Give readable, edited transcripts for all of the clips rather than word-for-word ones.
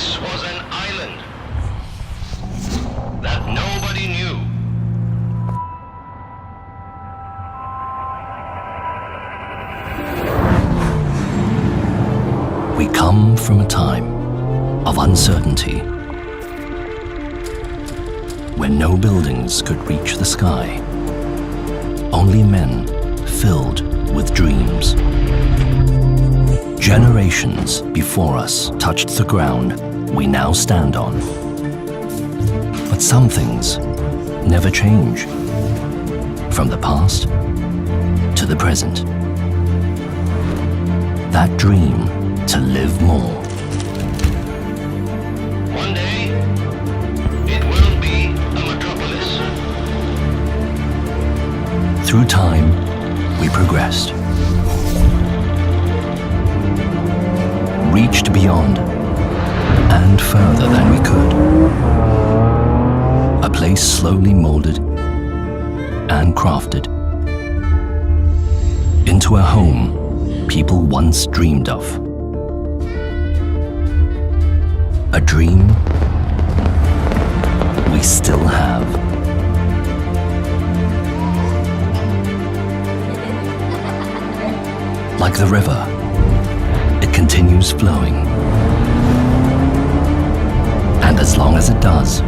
This was an island that nobody knew. We come from a time of uncertainty, when no buildings could reach the sky, only men filled with dreams. Generations before us touched the ground we now stand on. But some things never change, from the past to the present. That dream to live more. One day, it will be a metropolis. Through time, we progressed, reached beyond and further than we could. A place slowly molded and crafted into a home people once dreamed of. A dream we still have. Like the river, it continues flowing. And as long as it does,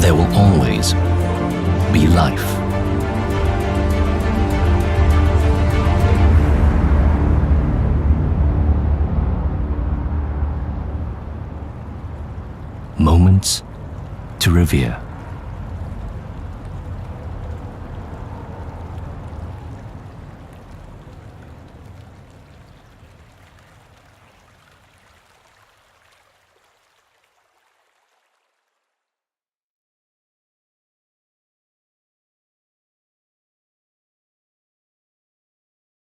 there will always be life. Moments to revere.